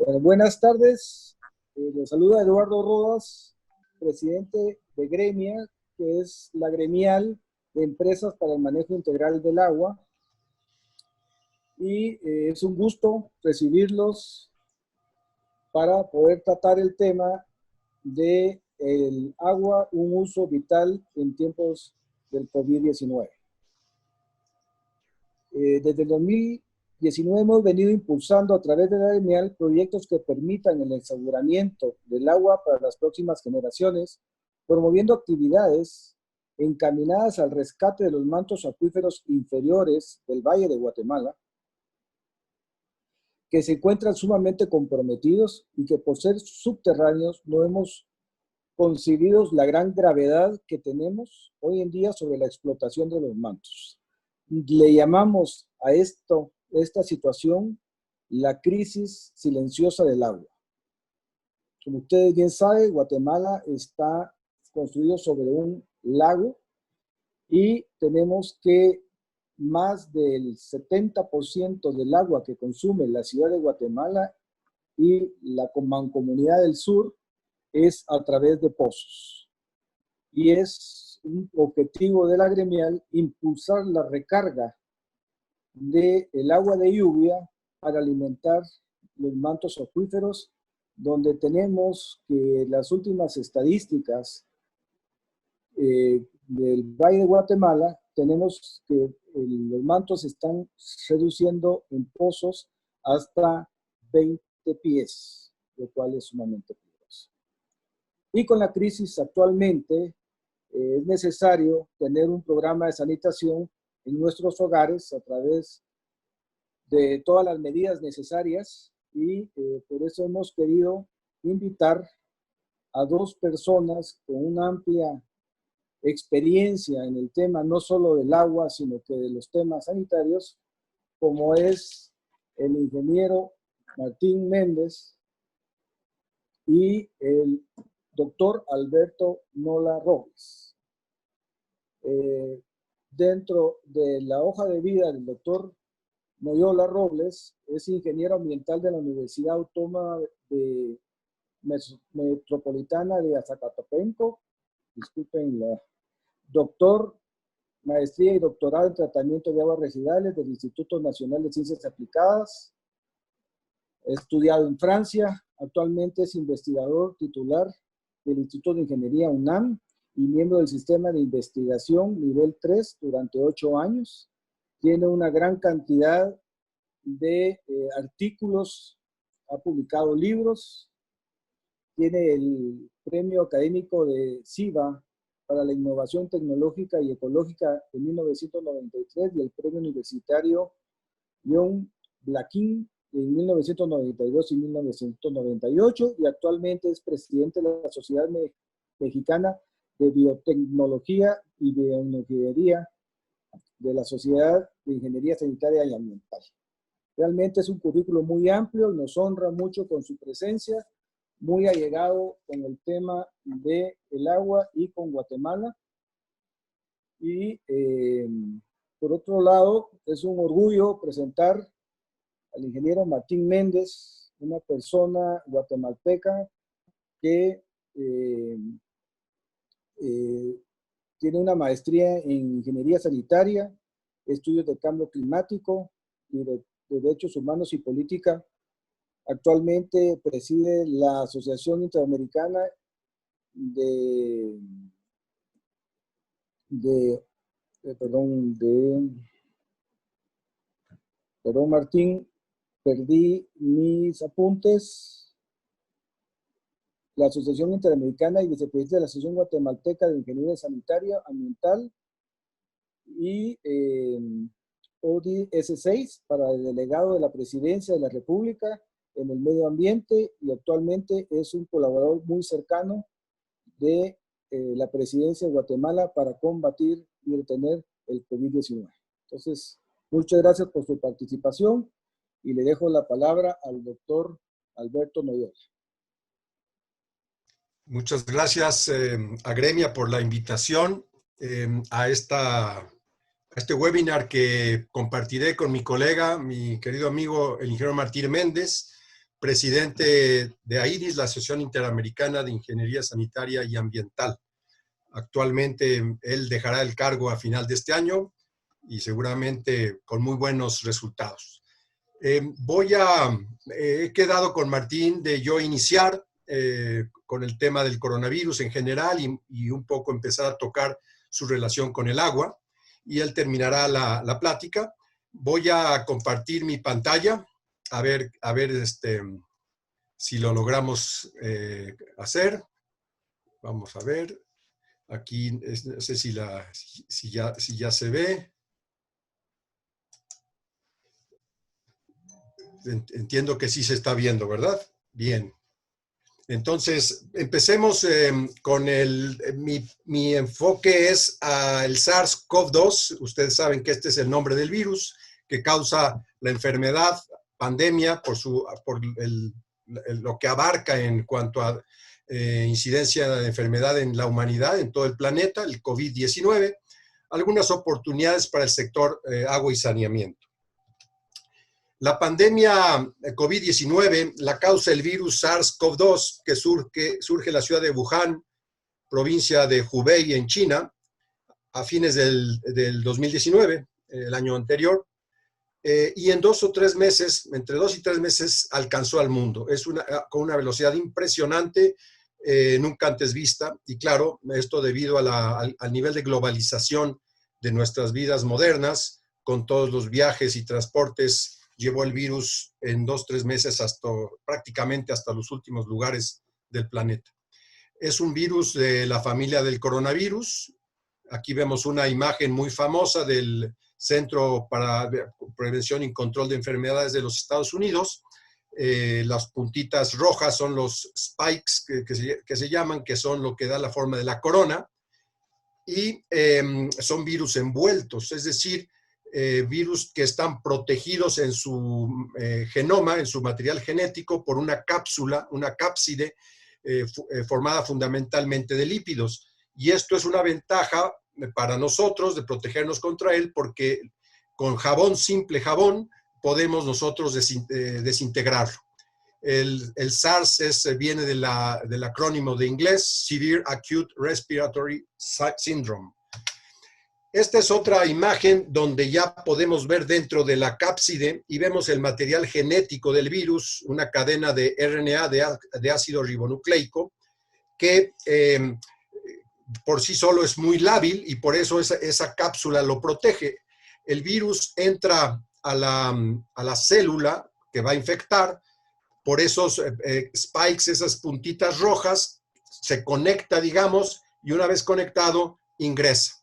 Buenas tardes, les saluda Eduardo Rodas, presidente de Gremia, que es la gremial de empresas para el manejo integral del agua. Y es un gusto recibirlos para poder tratar el tema de el agua, un uso vital en tiempos del COVID-19. Desde el 2019 hemos venido impulsando a través de la gremial proyectos que permitan el aseguramiento del agua para las próximas generaciones, promoviendo actividades encaminadas al rescate de los mantos acuíferos inferiores del Valle de Guatemala, que se encuentran sumamente comprometidos y que por ser subterráneos no hemos concebido la gran gravedad que tenemos hoy en día sobre la explotación de los mantos. Le llamamos a esta situación la crisis silenciosa del agua. Como ustedes bien saben, Guatemala está construido sobre un lago y tenemos que más del 70% del agua que consume la ciudad de Guatemala y la Mancomunidad del Sur es a través de pozos. Y es un objetivo de la gremial impulsar la recarga del agua de lluvia para alimentar los mantos acuíferos, donde tenemos que las últimas estadísticas del Valle de Guatemala, tenemos que los mantos están reduciendo en pozos hasta 20 pies, lo cual es sumamente peligroso. Y con la crisis actualmente es necesario tener un programa de sanitación en nuestros hogares a través de todas las medidas necesarias y por eso hemos querido invitar a dos personas con una amplia experiencia en el tema no solo del agua, sino que de los temas sanitarios, como es el ingeniero Martín Méndez y el doctor Alberto Nola Robles. Dentro de la hoja de vida del doctor Noyola Robles, es ingeniero ambiental de la Universidad Autónoma de Metropolitana de Azacatapenco, disculpen la doctor, maestría y doctorado en tratamiento de aguas residuales del Instituto Nacional de Ciencias Aplicadas, estudiado en Francia, actualmente es investigador titular del Instituto de Ingeniería UNAM y miembro del Sistema de Investigación Nivel 3 durante 8 años. Tiene una gran cantidad de artículos, ha publicado libros, tiene el premio académico de CIBA para la innovación tecnológica y ecológica de 1993 y el premio universitario John Blaquín en 1992 y 1998 y actualmente es presidente de la Sociedad Mexicana de Biotecnología y Bioingeniería de la Sociedad de Ingeniería Sanitaria y Ambiental. Realmente es un currículo muy amplio y nos honra mucho con su presencia, muy allegado con el tema del agua y con Guatemala. Y por otro lado, es un orgullo presentar al ingeniero Martín Méndez, una persona guatemalteca que tiene una maestría en ingeniería sanitaria, estudios de cambio climático y de derechos humanos y política. Actualmente preside la Asociación Interamericana perdón Martín, perdí mis apuntes. La Asociación Interamericana y vicepresidente de la Asociación Guatemalteca de Ingeniería Sanitaria Ambiental y ODS 6 para el delegado de la Presidencia de la República en el medio ambiente y actualmente es un colaborador muy cercano de la Presidencia de Guatemala para combatir y detener el COVID-19. Entonces, muchas gracias por su participación y le dejo la palabra al doctor Alberto Noyola. Muchas gracias a Gremia por la invitación a este webinar que compartiré con mi colega, mi querido amigo, el ingeniero Martín Méndez, presidente de AIDIS, la Asociación Interamericana de Ingeniería Sanitaria y Ambiental. Actualmente él dejará el cargo a final de este año y seguramente con muy buenos resultados. He quedado con Martín de yo iniciar con el tema del coronavirus en general y un poco empezar a tocar su relación con el agua, y él terminará la plática. Voy a compartir mi pantalla, a ver si lo logramos hacer. Vamos a ver. Aquí no sé si ya se ve. Entiendo que sí se está viendo, ¿verdad? Bien. Entonces, empecemos con mi enfoque es al SARS-CoV-2. Ustedes saben que este es el nombre del virus que causa la enfermedad, pandemia, por lo que abarca en cuanto a incidencia de enfermedad en la humanidad, en todo el planeta, el COVID-19. Algunas oportunidades para el sector agua y saneamiento. La pandemia COVID-19 la causa el virus SARS-CoV-2 que surge en la ciudad de Wuhan, provincia de Hubei, en China, a fines del 2019, el año anterior, y en 2 o 3 meses, entre 2 y 3 meses, alcanzó al mundo. Con una velocidad impresionante, nunca antes vista, y claro, esto debido al nivel de globalización de nuestras vidas modernas, con todos los viajes y transportes. Llevó el virus en 2 o 3 meses prácticamente hasta los últimos lugares del planeta. Es un virus de la familia del coronavirus. Aquí vemos una imagen muy famosa del Centro para Prevención y Control de Enfermedades de los Estados Unidos. Las puntitas rojas son los spikes que se llaman, que son lo que da la forma de la corona. Y son virus envueltos, es decir, virus que están protegidos en su genoma, en su material genético, por una cápsula, una cápside formada fundamentalmente de lípidos. Y esto es una ventaja para nosotros de protegernos contra él, porque con jabón, simple jabón, podemos nosotros desintegrarlo. El SARS viene del acrónimo de inglés, Severe Acute Respiratory Syndrome. Esta es otra imagen donde ya podemos ver dentro de la cápside y vemos el material genético del virus, una cadena de RNA de ácido ribonucleico que por sí solo es muy lábil y por eso esa cápsula lo protege. El virus entra a la célula que va a infectar, por esos spikes, esas puntitas rojas, se conecta, digamos, y una vez conectado, ingresa.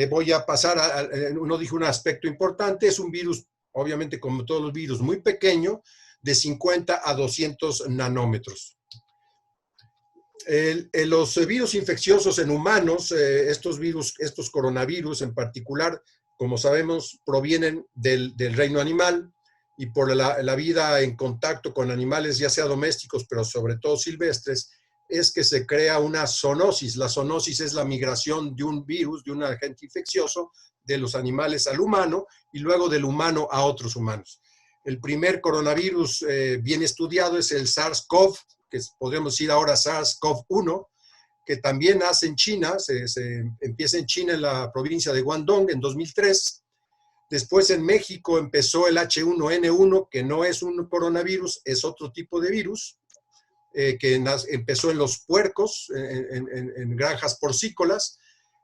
Voy a pasar uno dijo un aspecto importante, es un virus, obviamente como todos los virus, muy pequeño, de 50 a 200 nanómetros. Los virus infecciosos en humanos, estos coronavirus en particular, como sabemos, provienen del reino animal y por la vida en contacto con animales, ya sea domésticos, pero sobre todo silvestres, es que se crea una zoonosis. La zoonosis es la migración de un virus, de un agente infeccioso, de los animales al humano y luego del humano a otros humanos. El primer coronavirus bien estudiado es el SARS-CoV, que podríamos decir ahora SARS-CoV-1, que también nace en China, se empieza en China, en la provincia de Guangdong, en 2003. Después en México empezó el H1N1, que no es un coronavirus, es otro tipo de virus, que empezó en los puercos, en granjas porcícolas.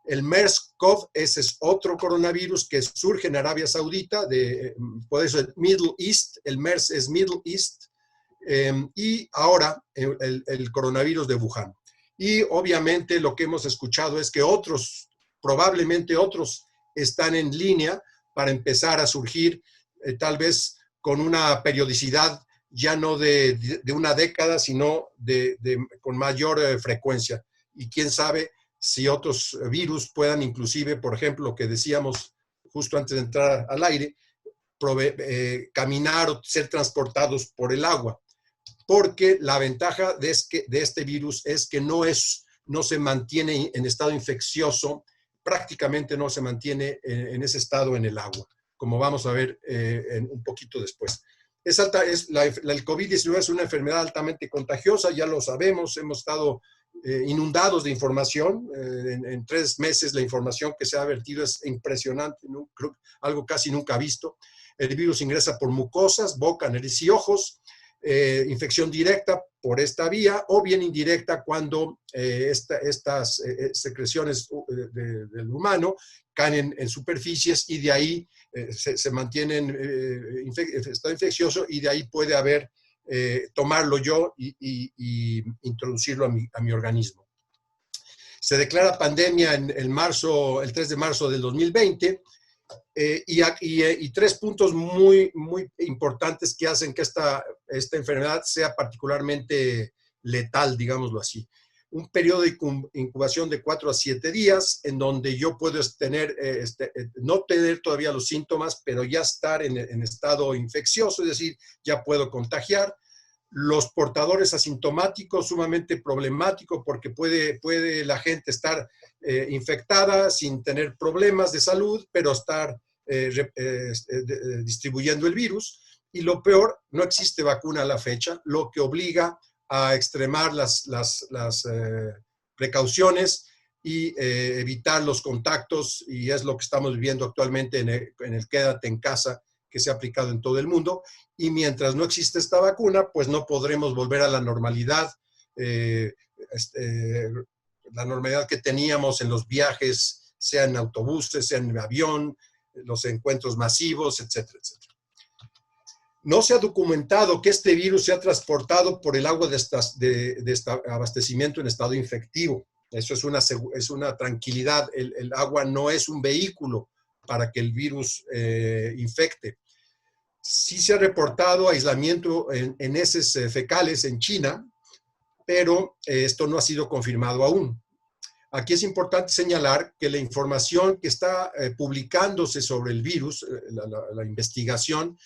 El MERS-CoV, ese es otro coronavirus que surge en Arabia Saudita, por eso el Middle East, el MERS es Middle East, y ahora el coronavirus de Wuhan. Y obviamente lo que hemos escuchado es que probablemente otros están en línea para empezar a surgir, tal vez con una periodicidad ya no de una década, sino con mayor frecuencia. Y quién sabe si otros virus puedan inclusive, por ejemplo, lo que decíamos justo antes de entrar al aire, caminar o ser transportados por el agua. Porque la ventaja de este virus es que no se mantiene en estado infeccioso, prácticamente no se mantiene en ese estado en el agua, como vamos a ver un poquito después. El COVID-19 es una enfermedad altamente contagiosa, ya lo sabemos, hemos estado inundados de información. En 3 meses la información que se ha vertido es impresionante, ¿no? Algo casi nunca visto. El virus ingresa por mucosas, boca, nariz y ojos, infección directa por esta vía o bien indirecta cuando estas secreciones del humano caen en superficies y de ahí se mantienen estado infeccioso y de ahí puede haber tomarlo yo y introducirlo a mi organismo. Se declara pandemia el 3 de marzo del 2020 y 3 puntos muy importantes que hacen que esta enfermedad sea particularmente letal, digámoslo así. Un periodo de incubación de 4 a 7 días, en donde yo puedo no tener todavía los síntomas, pero ya estar en estado infeccioso, es decir, ya puedo contagiar. Los portadores asintomáticos, sumamente problemático, porque puede la gente estar infectada sin tener problemas de salud, pero estar distribuyendo el virus. Y lo peor, no existe vacuna a la fecha, lo que obliga a extremar las precauciones y evitar los contactos, y es lo que estamos viviendo actualmente en el quédate en casa que se ha aplicado en todo el mundo. Y mientras no existe esta vacuna, pues no podremos volver a la normalidad, la normalidad que teníamos en los viajes, sea en autobuses, sea en avión, los encuentros masivos, etcétera, etcétera. No se ha documentado que este virus sea transportado por el agua de abastecimiento en estado infectivo. Eso es una tranquilidad. El agua no es un vehículo para que el virus infecte. Sí se ha reportado aislamiento en heces fecales en China, pero esto no ha sido confirmado aún. Aquí es importante señalar que la información que está publicándose sobre el virus, la investigación,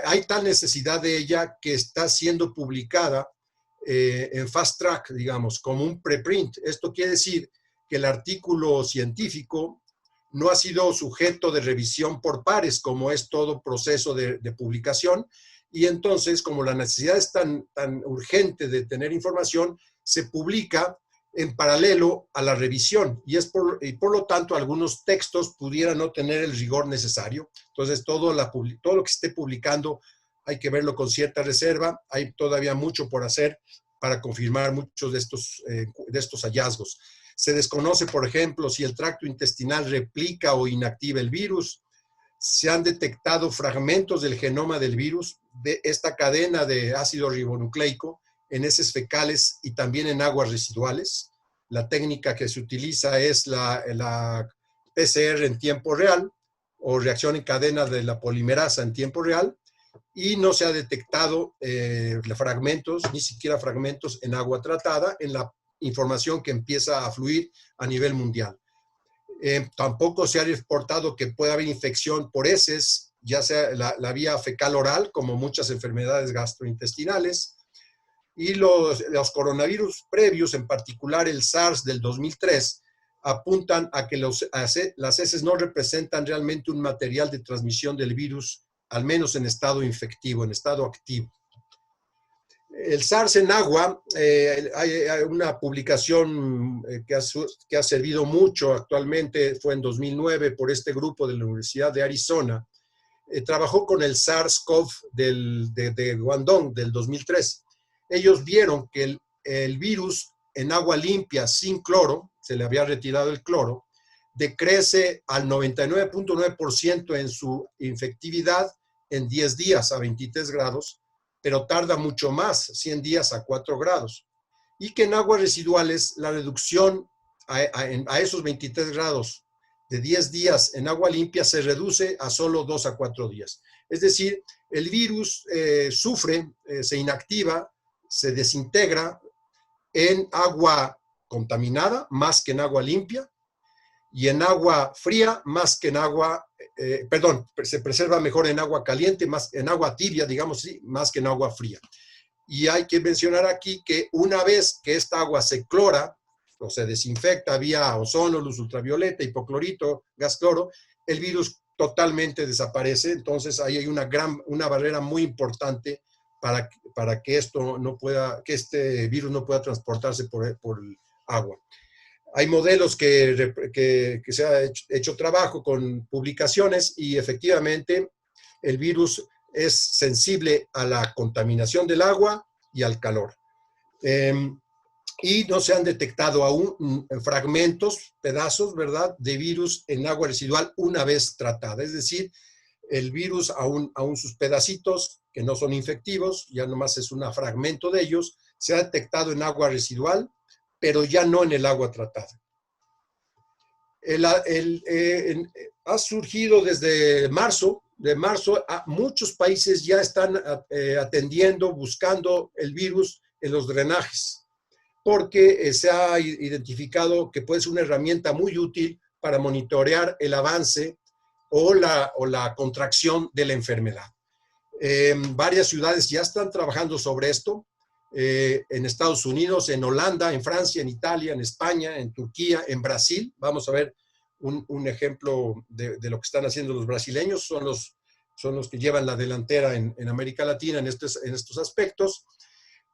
hay tal necesidad de ella que está siendo publicada en fast track, digamos, como un preprint. Esto quiere decir que el artículo científico no ha sido sujeto de revisión por pares, como es todo proceso de publicación, y entonces, como la necesidad es tan urgente de tener información, se publica en paralelo a la revisión, y por lo tanto algunos textos pudieran no tener el rigor necesario. Entonces todo lo que se esté publicando hay que verlo con cierta reserva. Hay todavía mucho por hacer para confirmar muchos de estos hallazgos. Se desconoce, por ejemplo, si el tracto intestinal replica o inactiva el virus. Se han detectado fragmentos del genoma del virus, de esta cadena de ácido ribonucleico, en heces fecales y también en aguas residuales. La técnica que se utiliza es la PCR en tiempo real o reacción en cadena de la polimerasa en tiempo real, y no se ha detectado fragmentos, ni siquiera fragmentos en agua tratada, en la información que empieza a fluir a nivel mundial. Tampoco se ha reportado que pueda haber infección por heces, ya sea la vía fecal oral, como muchas enfermedades gastrointestinales, y los coronavirus previos, en particular el SARS del 2003, apuntan a que las heces no representan realmente un material de transmisión del virus, al menos en estado infectivo, en estado activo. El SARS en agua, hay una publicación que ha servido mucho actualmente, fue en 2009 por este grupo de la Universidad de Arizona. Trabajó con el SARS-CoV de Guangdong del 2003. Ellos vieron que el virus en agua limpia sin cloro, se le había retirado el cloro, decrece al 99.9% en su infectividad en 10 días a 23 grados, pero tarda mucho más, 100 días a 4 grados. Y que en aguas residuales la reducción a esos 23 grados de 10 días en agua limpia se reduce a solo 2 a 4 días. Es decir, el virus sufre, se inactiva, se desintegra en agua contaminada más que en agua limpia, y en agua fría más que en agua, se preserva mejor en agua caliente, más en agua tibia, digamos así, más que en agua fría. Y hay que mencionar aquí que una vez que esta agua se clora o se desinfecta vía ozono, luz ultravioleta, hipoclorito, gas cloro, el virus totalmente desaparece. Entonces ahí hay una barrera muy importante para que este virus no pueda transportarse por el agua. Hay modelos que se ha hecho trabajo con publicaciones y efectivamente el virus es sensible a la contaminación del agua y al calor. Y no se han detectado aún fragmentos, pedazos, ¿verdad?, de virus en agua residual una vez tratada. Es decir, el virus, aún sus pedacitos, que no son infectivos, ya nomás es un fragmento de ellos, se ha detectado en agua residual, pero ya no en el agua tratada. Ha surgido desde marzo, muchos países ya están atendiendo, buscando el virus en los drenajes, porque se ha identificado que puede ser una herramienta muy útil para monitorear el avance o la contracción de la enfermedad. Varias ciudades ya están trabajando sobre esto, en Estados Unidos, en Holanda, en Francia, en Italia, en España, en Turquía, en Brasil. Vamos a ver un ejemplo de lo que están haciendo los brasileños. Son los que llevan la delantera en América Latina en estos aspectos.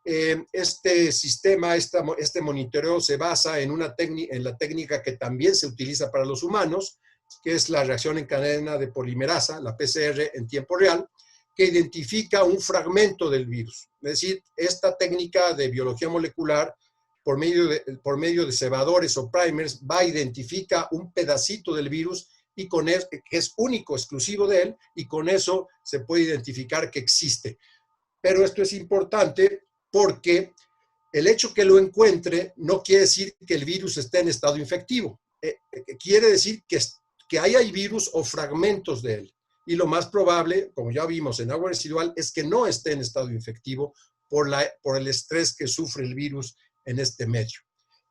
Este sistema, este monitoreo se basa en la técnica que también se utiliza para los humanos, que es la reacción en cadena de polimerasa, la PCR en tiempo real, que identifica un fragmento del virus. Es decir, esta técnica de biología molecular, por medio de cebadores o primers, identifica un pedacito del virus y que es único, exclusivo de él, y con eso se puede identificar que existe. Pero esto es importante porque el hecho que lo encuentre no quiere decir que el virus esté en estado infectivo. Quiere decir que hay virus o fragmentos de él. Y lo más probable, como ya vimos en agua residual, es que no esté en estado infectivo por el estrés que sufre el virus en este medio.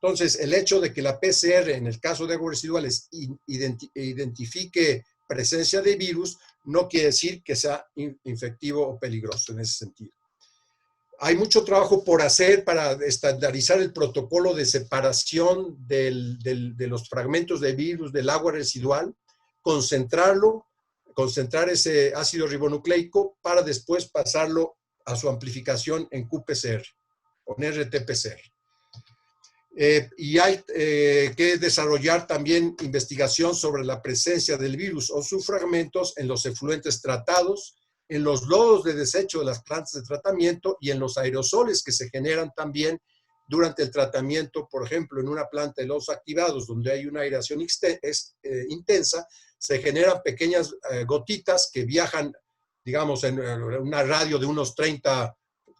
Entonces, el hecho de que la PCR, en el caso de aguas residuales, identifique presencia de virus, no quiere decir que sea infectivo o peligroso en ese sentido. Hay mucho trabajo por hacer para estandarizar el protocolo de separación de los fragmentos de virus del agua residual, concentrar ese ácido ribonucleico para después pasarlo a su amplificación en qPCR o en RT-PCR. Y hay que desarrollar también investigación sobre la presencia del virus o sus fragmentos en los efluentes tratados, en los lodos de desecho de las plantas de tratamiento y en los aerosoles que se generan también durante el tratamiento. Por ejemplo, en una planta de lodos activados donde hay una aireación intensa, se generan pequeñas gotitas que viajan, digamos, en una radio de unos 30,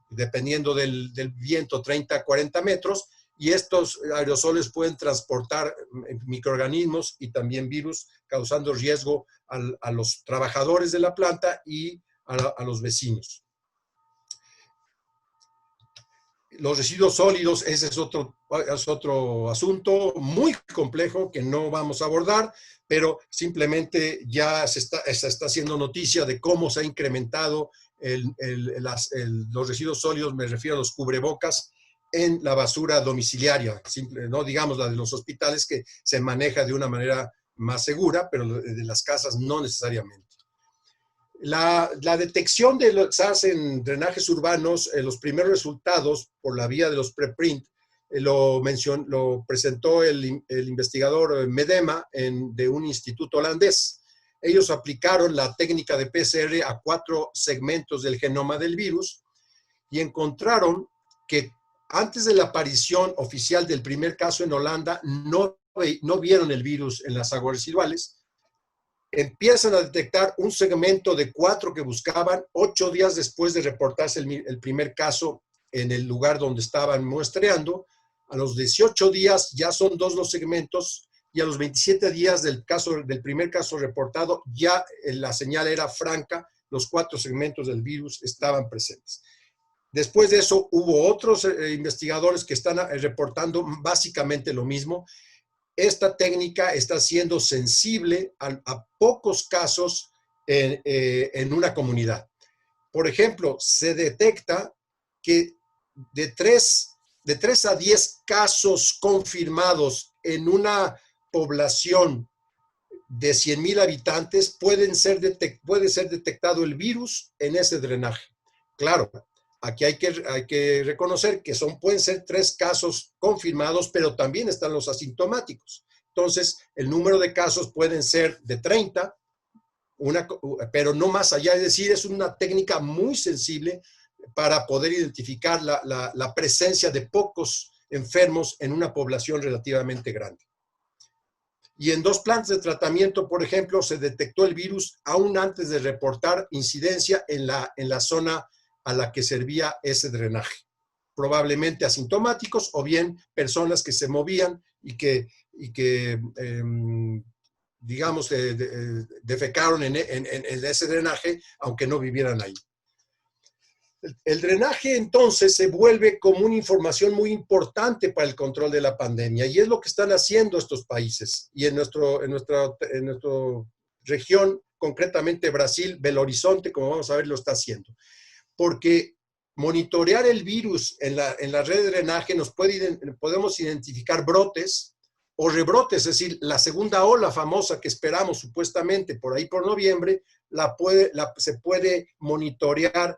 dependiendo del viento, 30 a 40 metros, y estos aerosoles pueden transportar microorganismos y también virus, causando riesgo a los trabajadores de la planta y a los vecinos. Los residuos sólidos, ese es otro asunto muy complejo que no vamos a abordar, pero simplemente ya se está haciendo noticia de cómo se ha incrementado los residuos sólidos, me refiero a los cubrebocas, en la basura domiciliaria, no digamos la de los hospitales, que se maneja de una manera más segura, pero de las casas no necesariamente. La detección de los SARS en drenajes urbanos, los primeros resultados por la vía de los preprint, lo presentó el investigador Medema de un instituto holandés. Ellos aplicaron la técnica de PCR a 4 segmentos del genoma del virus y encontraron que antes de la aparición oficial del primer caso en Holanda, no vieron el virus en las aguas residuales. Empiezan a detectar un segmento de 4 que buscaban 8 días después de reportarse el primer caso en el lugar donde estaban muestreando. A los 18 días ya son 2 los segmentos y a los 27 días del primer caso reportado ya la señal era franca, los 4 segmentos del virus estaban presentes. Después de eso hubo otros investigadores que están reportando básicamente lo mismo. Esta técnica está siendo sensible a pocos casos en una comunidad. Por ejemplo, se detecta que de 3 a 10 casos confirmados en una población de 100,000 habitantes puede ser detectado el virus en ese drenaje. Claro, aquí hay que reconocer que pueden ser 3 casos confirmados, pero también están los asintomáticos. Entonces, el número de casos pueden ser de 30, pero no más allá. Es decir, es una técnica muy sensible para poder identificar la presencia de pocos enfermos en una población relativamente grande. Y en 2 plantas de tratamiento, por ejemplo, se detectó el virus aún antes de reportar incidencia en la zona a la que servía ese drenaje. Probablemente asintomáticos o bien personas que se movían y que digamos, defecaron en ese drenaje, aunque no vivieran ahí. El drenaje entonces se vuelve como una información muy importante para el control de la pandemia y es lo que están haciendo estos países. Y en nuestra región, concretamente Brasil, Belo Horizonte, como vamos a ver, lo está haciendo. Porque monitorear el virus en la red de drenaje podemos identificar brotes o rebrotes, es decir, la segunda ola famosa que esperamos supuestamente por ahí por noviembre, se puede monitorear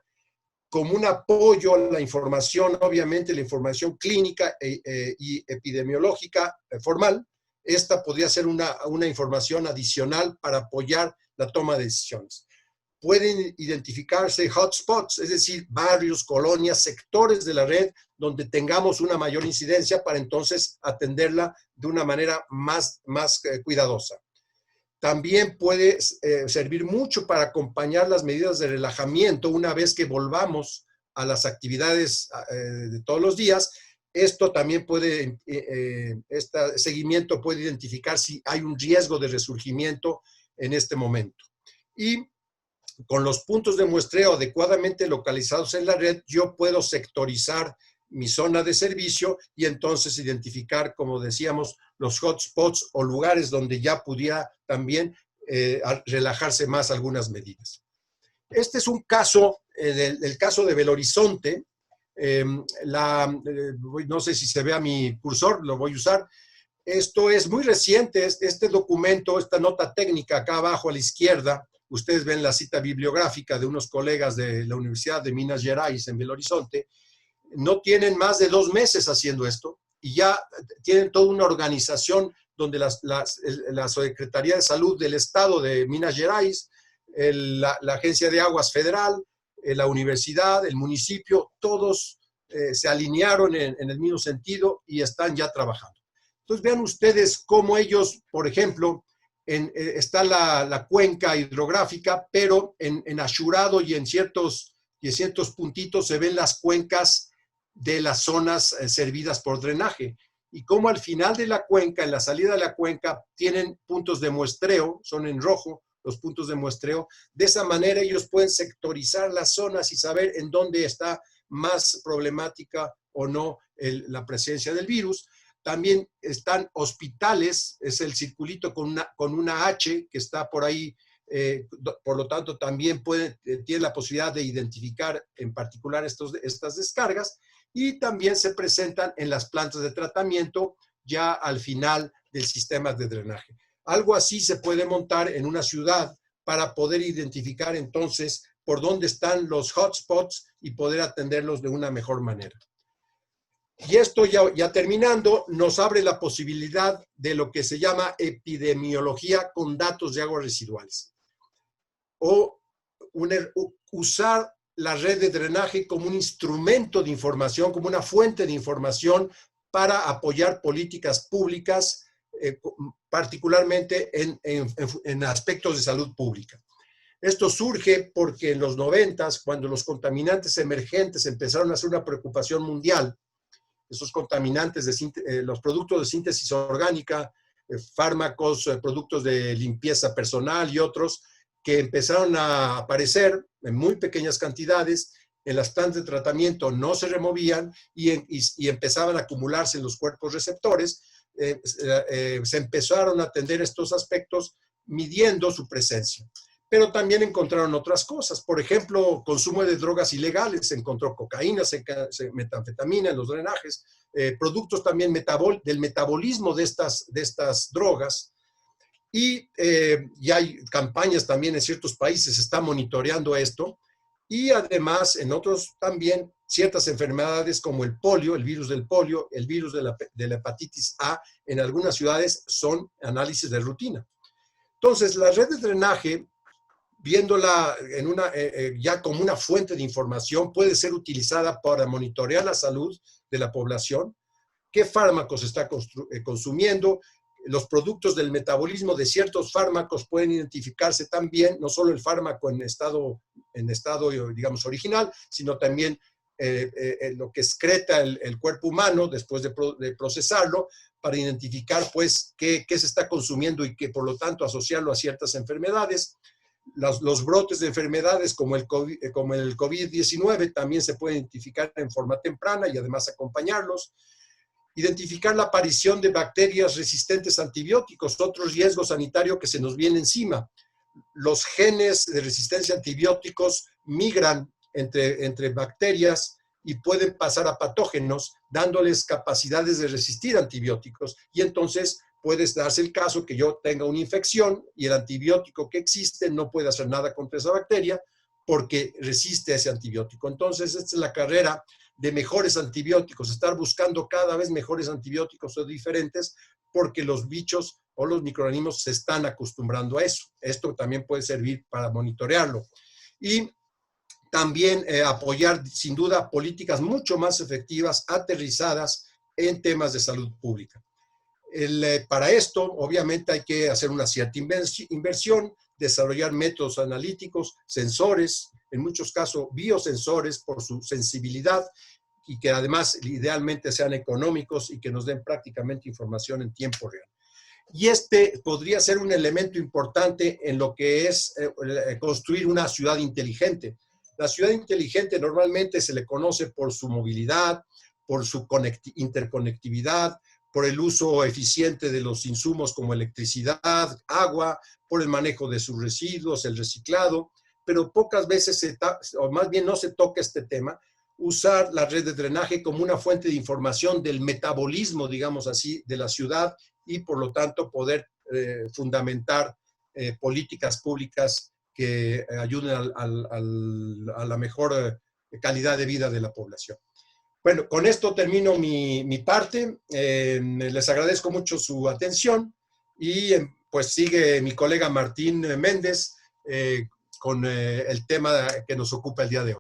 como un apoyo a la información, obviamente la información clínica y epidemiológica formal. Esta podría ser una información adicional para apoyar la toma de decisiones. Pueden identificarse hotspots, es decir, barrios, colonias, sectores de la red donde tengamos una mayor incidencia para entonces atenderla de una manera más cuidadosa. También puede servir mucho para acompañar las medidas de relajamiento una vez que volvamos a las actividades de todos los días. Esto también este seguimiento puede identificar si hay un riesgo de resurgimiento en este momento. Y con los puntos de muestreo adecuadamente localizados en la red, yo puedo sectorizar mi zona de servicio y entonces identificar, como decíamos, los hotspots o lugares donde ya pudiera también relajarse más algunas medidas. Este es un caso, el caso de Belo Horizonte. No sé si se ve a mi cursor, lo voy a usar. Esto es muy reciente, este documento, esta nota técnica acá abajo a la izquierda. Ustedes ven la cita bibliográfica de unos colegas de la Universidad de Minas Gerais en Belo Horizonte. No tienen más de 2 meses haciendo esto y ya tienen toda una organización donde la Secretaría de Salud del Estado de Minas Gerais, la Agencia de Aguas Federal, la universidad, el municipio, todos se alinearon en el mismo sentido y están ya trabajando. Entonces vean ustedes cómo ellos, por ejemplo, está la cuenca hidrográfica, pero en Ashurado y en ciertos puntitos se ven las cuencas de las zonas servidas por drenaje. Y como al final de la cuenca, en la salida de la cuenca, tienen puntos de muestreo, son en rojo los puntos de muestreo. De esa manera ellos pueden sectorizar las zonas y saber en dónde está más problemática o no la presencia del virus. También están hospitales, es el circulito con una H que está por ahí, por lo tanto también tiene la posibilidad de identificar en particular estas descargas y también se presentan en las plantas de tratamiento ya al final del sistema de drenaje. Algo así se puede montar en una ciudad para poder identificar entonces por dónde están los hotspots y poder atenderlos de una mejor manera. Y esto ya terminando, nos abre la posibilidad de lo que se llama epidemiología con datos de aguas residuales. O usar la red de drenaje como un instrumento de información, como una fuente de información para apoyar políticas públicas, particularmente en aspectos de salud pública. Esto surge porque en los 90s, cuando los contaminantes emergentes empezaron a ser una preocupación mundial, esos contaminantes, los productos de síntesis orgánica, fármacos, productos de limpieza personal y otros que empezaron a aparecer en muy pequeñas cantidades, en las plantas de tratamiento no se removían y empezaban a acumularse en los cuerpos receptores, se empezaron a atender estos aspectos midiendo su presencia. Pero también encontraron otras cosas. Por ejemplo, consumo de drogas ilegales. Se encontró cocaína, metanfetamina en los drenajes, productos también del metabolismo de estas drogas. Y ya hay campañas también en ciertos países, se está monitoreando esto. Y además, en otros también, ciertas enfermedades como el polio, el virus del polio, el virus de la hepatitis A, en algunas ciudades son análisis de rutina. Entonces, la red de drenaje, viéndola en ya como una fuente de información, puede ser utilizada para monitorear la salud de la población, qué fármacos está consumiendo. Los productos del metabolismo de ciertos fármacos pueden identificarse también, no solo el fármaco en estado digamos, original, sino también lo que excreta el cuerpo humano después de procesarlo, para identificar, pues, qué se está consumiendo y que, por lo tanto, asociarlo a ciertas enfermedades. Los brotes de enfermedades como el COVID-19 también se pueden identificar en forma temprana y además acompañarlos. Identificar la aparición de bacterias resistentes a antibióticos, otro riesgo sanitario que se nos viene encima. Los genes de resistencia a antibióticos migran entre bacterias y pueden pasar a patógenos, dándoles capacidades de resistir antibióticos. Y entonces puede darse el caso que yo tenga una infección y el antibiótico que existe no puede hacer nada contra esa bacteria porque resiste a ese antibiótico. Entonces, esta es la carrera de mejores antibióticos, estar buscando cada vez mejores antibióticos o diferentes, porque los bichos o los microorganismos se están acostumbrando a eso. Esto también puede servir para monitorearlo. Y también apoyar, sin duda, políticas mucho más efectivas, aterrizadas en temas de salud pública. Para esto, obviamente, hay que hacer una cierta inversión, desarrollar métodos analíticos, sensores, en muchos casos biosensores por su sensibilidad, y que además idealmente sean económicos y que nos den prácticamente información en tiempo real. Y este podría ser un elemento importante en lo que es construir una ciudad inteligente. La ciudad inteligente normalmente se le conoce por su movilidad, por su interconectividad, por el uso eficiente de los insumos como electricidad, agua, por el manejo de sus residuos, el reciclado, pero pocas veces, o más bien no se toca este tema, usar la red de drenaje como una fuente de información del metabolismo, digamos así, de la ciudad, y por lo tanto poder fundamentar políticas públicas que ayuden a la mejor calidad de vida de la población. Bueno, con esto termino mi parte. Les agradezco mucho su atención y pues sigue mi colega Martín Méndez con el tema que nos ocupa el día de hoy.